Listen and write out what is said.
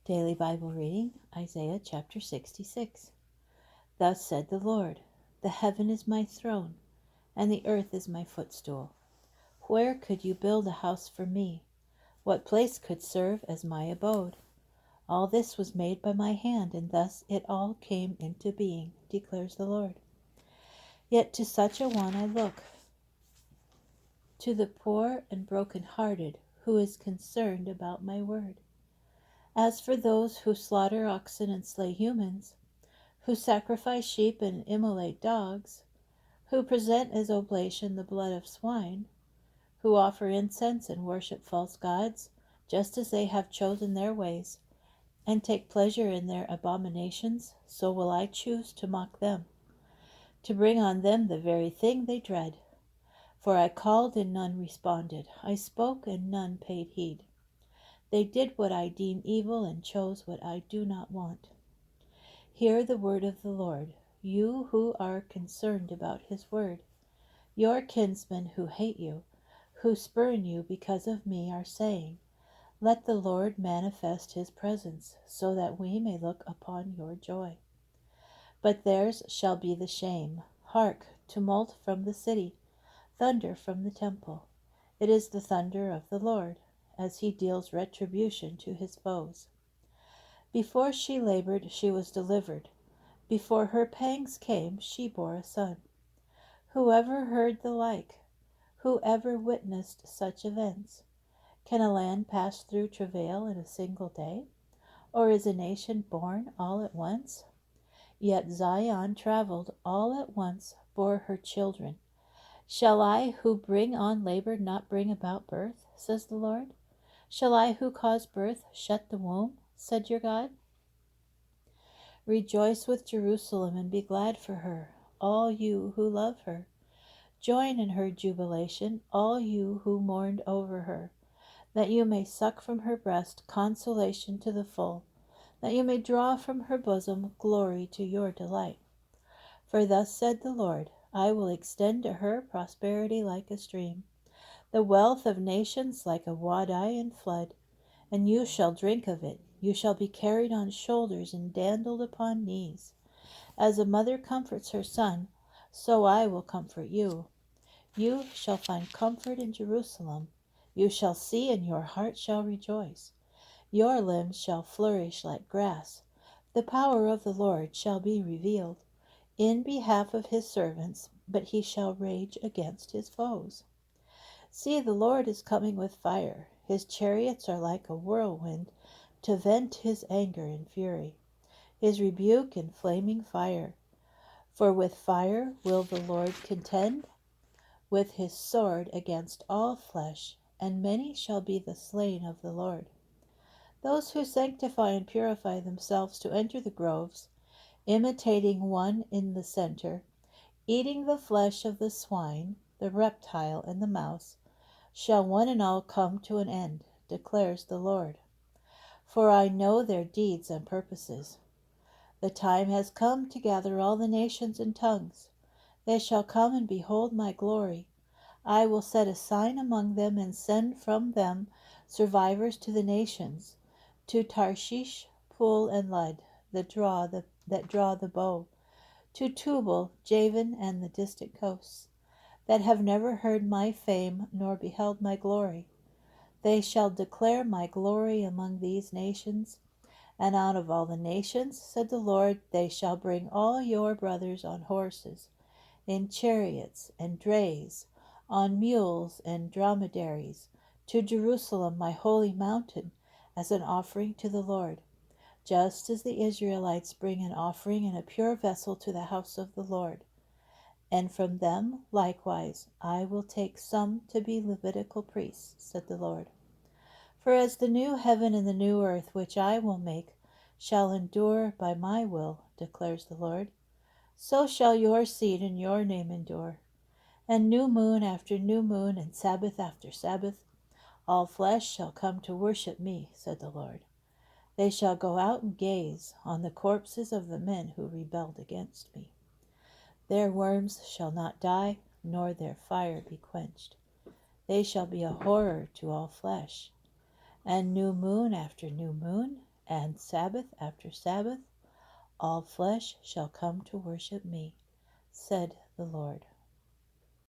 Daily Bible reading, Isaiah chapter 66. Thus said the Lord, the heaven is my throne, and the earth is my footstool. Where could you build a house for me? What place could serve as my abode? All this was made by my hand, and thus it all came into being, declares the Lord. Yet to such a one I look, to the poor and broken-hearted, who is concerned about my word. As for those who slaughter oxen and slay humans, who sacrifice sheep and immolate dogs, who present as oblation the blood of swine, who offer incense and worship false gods, just as they have chosen their ways, and take pleasure in their abominations, so will I choose to mock them, to bring on them the very thing they dread. For I called and none responded, I spoke and none paid heed. They did what I deem evil and chose what I do not want. Hear the word of the Lord, you who are concerned about his word. Your kinsmen who hate you, who spurn you because of me, are saying, let the Lord manifest his presence, so that we may look upon your joy. But theirs shall be the shame. Hark, tumult from the city, thunder from the temple. It is the thunder of the Lord, as he deals retribution to his foes. Before she labored, she was delivered. Before her pangs came, she bore a son. Whoever heard the like? Whoever witnessed such events? Can a land pass through travail in a single day? Or is a nation born all at once? Yet Zion traveled all at once, bore her children. Shall I who bring on labor not bring about birth, says the Lord? Shall I who cause birth shut the womb, said your God? Rejoice with Jerusalem and be glad for her, all you who love her. Join in her jubilation, all you who mourned over her, that you may suck from her breast consolation to the full, that you may draw from her bosom glory to your delight. For thus said the Lord, I will extend to her prosperity like a stream, the wealth of nations like a wadi in flood, and you shall drink of it. You shall be carried on shoulders and dandled upon knees. As a mother comforts her son, so I will comfort you. You shall find comfort in Jerusalem. You shall see, and your heart shall rejoice. Your limbs shall flourish like grass. The power of the Lord shall be revealed in behalf of his servants, but he shall rage against his foes. See, the Lord is coming with fire. His chariots are like a whirlwind, to vent his anger and fury, his rebuke in flaming fire. For with fire will the Lord contend, with his sword against all flesh, and many shall be the slain of the Lord. Those who sanctify and purify themselves to enter the groves, imitating one in the center, eating the flesh of the swine, the reptile, and the mouse, shall one and all come to an end, declares the Lord. For I know their deeds and purposes. The time has come to gather all the nations and tongues. They shall come and behold my glory. I will set a sign among them and send from them survivors to the nations, to Tarshish, Pul, and Lud, that draw the bow, to Tubal, Javan, and the distant coasts, that have never heard my fame nor beheld my glory. They shall declare my glory among these nations, and out of all the nations, said the Lord, they shall bring all your brothers on horses, in chariots and drays, on mules and dromedaries, to Jerusalem, my holy mountain, as an offering to the Lord, just as the Israelites bring an offering in a pure vessel to the house of the Lord. And from them likewise I will take some to be Levitical priests, said the Lord. For as the new heaven and the new earth which I will make shall endure by my will, declares the Lord, so shall your seed and your name endure. And new moon after new moon, and Sabbath after Sabbath, all flesh shall come to worship me, said the Lord. They shall go out and gaze on the corpses of the men who rebelled against me. Their worms shall not die, nor their fire be quenched. They shall be a horror to all flesh. And new moon after new moon, and Sabbath after Sabbath all flesh shall come to worship me, said the Lord.